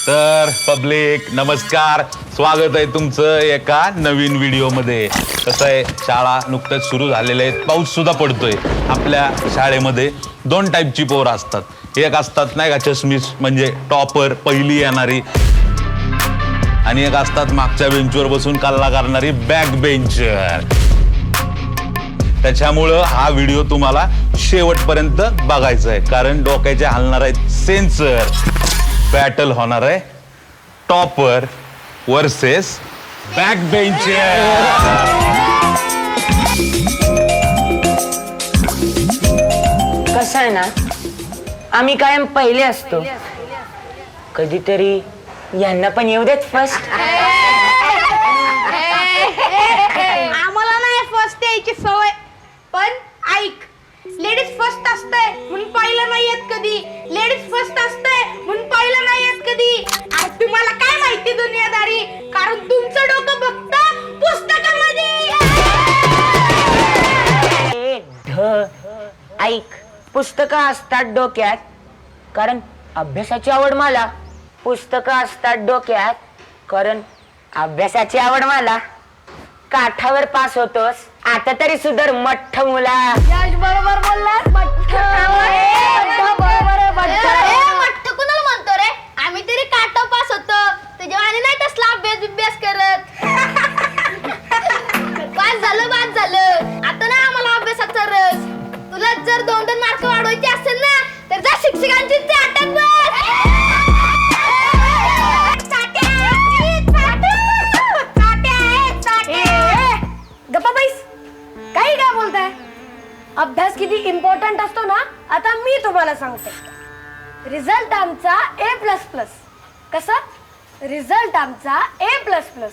तर पब्लिक नमस्कार, स्वागत आहे तुमचं एका नवीन व्हिडिओमध्ये. कसं आहे, शाळा नुकतंच सुरू झालेले आहेत, पाऊस सुद्धा पडतोय. आपल्या शाळेमध्ये दोन टाईपची पोरं असतात. एक असतात नाही का चष्मीस, म्हणजे टॉपर, पहिली येणारी, आणि एक असतात मागच्या बेंचवर बसून कल्ला करणारी बॅक बेंचर. त्याच्यामुळं हा व्हिडिओ तुम्हाला शेवटपर्यंत बघायचा आहे, कारण डोक्याचे हलणार आहेत सेन्सर. बॅटल होणार आहे टॉपर वर्सेस बॅक बेंचर. कसं आहे ना, आम्ही कायम पहिले असतो. कधीतरी यांना पण येऊ देत फर्स्ट. आम्हाला नाही फर्स्ट यायची सवय, पण ऐक, लेडीज फर्स्ट असते म्हणून पाहिलं नाही येत कधी. लेडीज फर्स्ट असते म्हणून पाहिलं नाही येत कधी. आज तुम्हाला काय माहिती दुनियादारी, कारण तुमचं डोकं फक्त पुस्तकामध्ये. ऐक, पुस्तकं असतात डोक्यात कारण अभ्यासाची आवड मला. पुस्तकं असतात डोक्यात कारण अभ्यासाची आवड मला. काठावर पास होतोस, आता तरी सुधर मठ्ठ मुला. बरोबर बोललास. मठ्ठ कुणाला म्हणतो रे? आम्ही तरी काटा पास होतो, तुझ्या आणि नाही तसला अभ्यास करत. पास झालं. आता ना आम्हाला अभ्यासाचा रस. तुला जर 2-2 मार्क वाढवायचे असेल ना, तर जा शिक्षकांची चाटत बस. गप्पा बैस, काही काय बोलताय? अभ्यास किती इम्पॉर्टंट असतो ना, आता मी तुम्हाला सांगते. रिझल्ट आमचा A++. कसा रिझल्ट आमचा A++.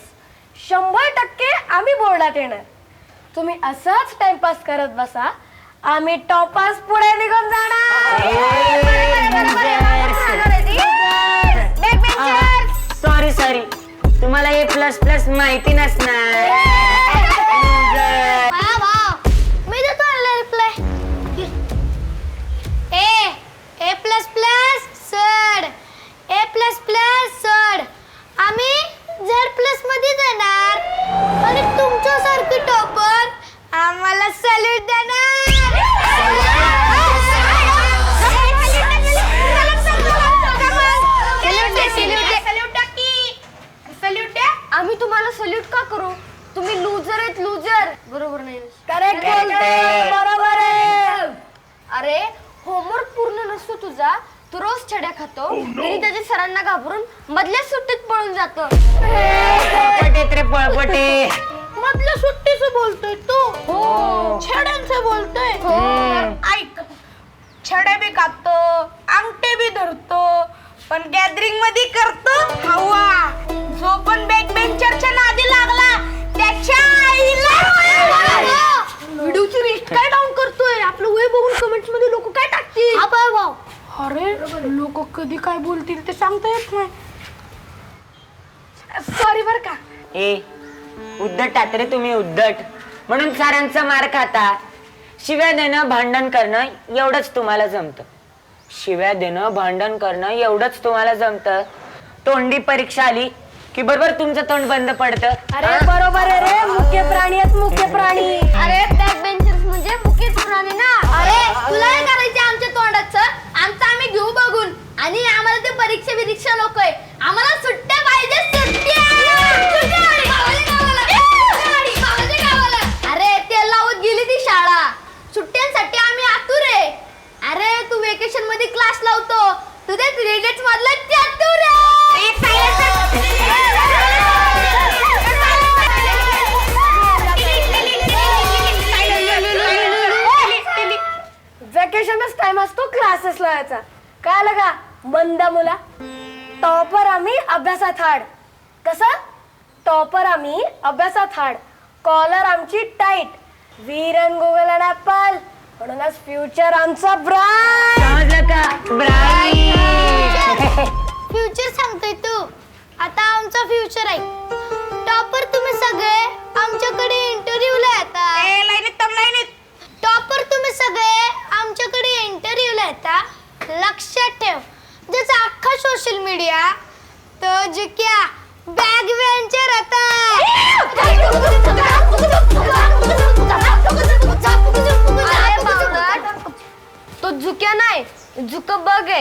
100% आम्ही बोर्डात येणार. तुम्ही असंच टाइमपास करत बसा, आम्ही टॉपर्स पुढे निघून जाणार. सॉरी, तुम्हाला A++ माहिती नसणार. आम्ही Z+ मध्ये जाणार आणि तुमच्यासारखी टॉपर आम्हाला सॅल्यूट देणार. आम्ही तुम्हाला सल्यूट का करू? तुम्ही लुजर आहेत, लुजर. बरोबर नाही? करेक्ट बोलतोय, बरोबर आहे. अरे होमवर्क पूर्ण नसतो तुझा, तू रोज छड्या खातो आणि त्याच्या सरांना घाबरून मधल्या सुट्टीत पळून जातो. पळपटे मधल्या सुट्टीचं बोलतोय तू? हो. छड्यांचं बोलतोय? हो. ऐक, छड्या बी खातो, अंगठे बी धरतो, पण गॅदरिंग मध्ये करतो हवा. जो पण बॅक बेंचरच्या नादी लागला त्याच्या आईला. व्हिडिओची रेट काय डाऊन करतोय? आपलं वय बघून कमेंट्स मध्ये लोक काय टाकतील? अरे लोक कधी काय बोलतील ते सांगता येत नाही. सॉरी बर का. उद्धट आहात रे तुम्ही, उद्धट. म्हणून सारांचा मार खाता. शिव्या देणं, भांडण करणं एवढंच तुम्हाला जमतं. शिव्या देणं, भांडण करणं एवढंच तुम्हाला जमतं. तोंडी परीक्षा आली की बरोबर तुमचं तोंड बंद पडतं. अरे बरोबर आहे रे, मुख्य प्राणी आहेत, मुख्य प्राणी. अरे बॅक बेंचर्स म्हणजे मुख्य प्राणी ना. अरे तुला काय करायचं आमच्या तोंडाचं? आमचं आम्ही घेऊ बघून, आणि आम्हाला ते परीक्षा नकोय. आम्हाला सुट्ट्या पाहिजे, सुट्ट्या. अरे ते लावत गेली ती शाळा. सुट्ट्यांसाठी आम्ही आतुर आहे. अरे तू वेकेशन मध्ये क्लास लावतो, तू ते 3 days मधला चतुर आहे. वेकेशनच टाइम असतो क्लासेस लावायचा. काय लगा मंदा मुला. टॉपर आम्ही अभ्यासात हाड. कसं टॉपर आम्ही अभ्यासात हाड. कॉलर आमची tight. Veeran Google and apple, म्हणूनच फ्युचर आमचा ब्राईट. समजलं का? ब्राईट. फ्युचर सांगतोय तू? आता आमचा फ्युचर आहे. टॉपर तुम्ही सगळे आमच्याकडे इंटरव्ह्यूला येता. टॉपर तुम्ही सगळे आमच्याकडे इंटरव्ह्यूला येता. लक्षात ठेव, ज्याचा अख्खा सोशल मीडिया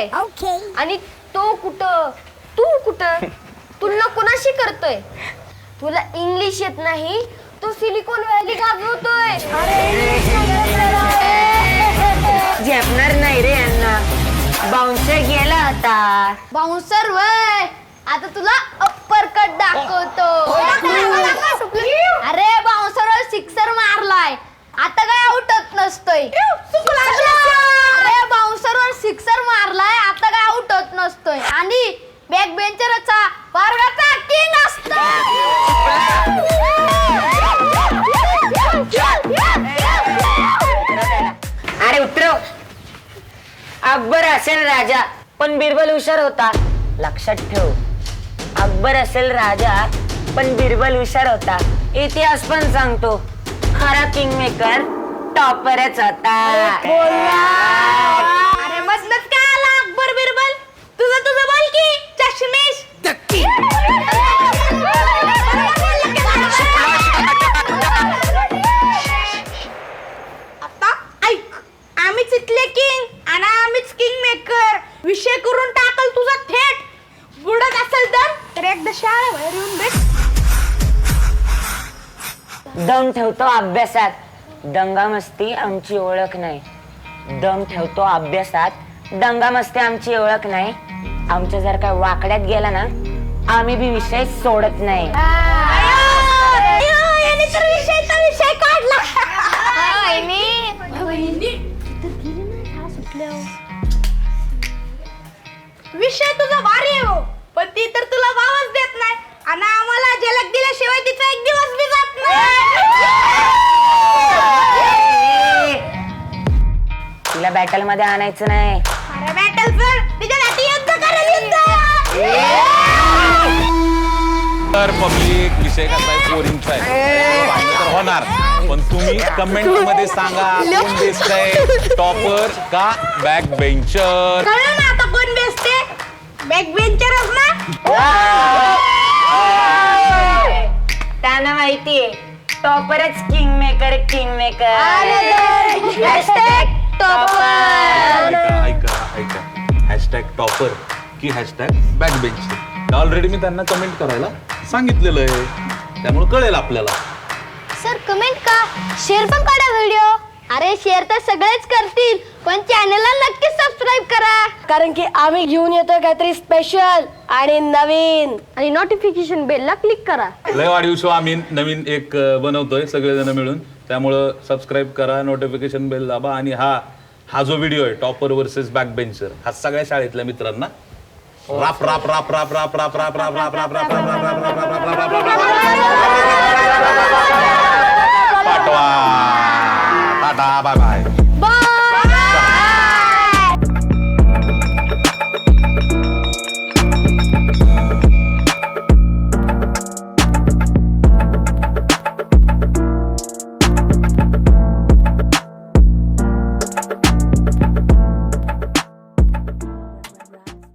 आहे आणि तो कुठं तू कुठं तुलना कोणाशी करतोय तुला इंग्लिश येत नाही तो सिलिकॉन व्हॅली गाजवतोय झेपणार नाही रे यांना. बाउन्सर गेला होता. बाउन्सर वय आता तुला अप्पर कट दाखवतो अरे बाउन्सरवर सिक्सर मारलाय आता काय आउट होत नसतोय अरे बाउन्सरवर सिक्सर मारलाय आता काय आउट होत नसतोय आणि बॅक बेंचरचा वर्गाचा किंग अरे उतरव. अकबर असेल राजा पण बिरबल हुशार होता. लक्षात ठेव. अकबर असेल राजा पण बिरबल हुशार होता. इतिहास पण सांगतो खरा किंग मेकर टॉपरच होता. अरे मधनच काय आला अकबर बिरबल तुझं बोल की चष्मेश आता ऐक आम्हीच इथले किंग आणि आम्हीच किंग मेकर विषय करून टाकल तुझा थेट बुडत असेल तर एकदा शाळेबाहेर येऊन भेट. दम ठेवतो अभ्यासात. दंगामस्ती आमची ओळख नाही. दम ठेवतो अभ्यासात. दंगामस्ती आमची ओळख नाही. आमच्या जर काय वाकड्यात गेला ना आम्ही बी विषय सोडत नाही. विषय काढला विषय तुझा भारी आहे हो पण ती तर तुला वावच देत नाही आणि आम्हाला झलक दिल्याशिवाय तिचा एक दिवस बी जात नाही. तिला बॅटल मध्ये आणायचं नाही. अरे बॅटल सर तिच्यासाठी युद्ध करायचं. तर पब्लिक विषय कसा आहे पोरींचा आहे भांडण तर होणार पण तुम्ही कमेंट मध्ये सांगा कोण बेस्ट आहे टॉपर का बॅक बेंचर. कळलं ना आता कोण बेस्ट आहे बॅक बेंचरच ना. त्यांना माहितीये टॉपरच किंग मेकर. ऐका हॅशटॅग टॉपर की हॅशटॅग बॅक बेंचर ऑलरेडी मी त्यांना कमेंट करायला सांगितलेलं आहे त्यामुळे कळेल आपल्याला. सर कमेंट का शेअर पण करा व्हिडिओ अरे शेअर तर सगळेच करतील पण चॅनलला नक्की सबस्क्राईब करा कारण की आम्ही घेऊन येतोय काहीतरी स्पेशल आणि नवीन. आणि नोटिफिकेशन बेलला क्लिक करा लय वाढीव शो आम्ही नवीन एक बनवतोय सगळेजण मिळून त्यामुळं सबस्क्राईब करा नोटिफिकेशन बेल दाबा आणि हा जो व्हिडिओ आहे टॉपर वर्सेस बॅक बेंचर हा सगळ्या शाळेतल्या मित्रांना राप राप राप राप राप राप राप राप राप राप राप राप राप राप राप राप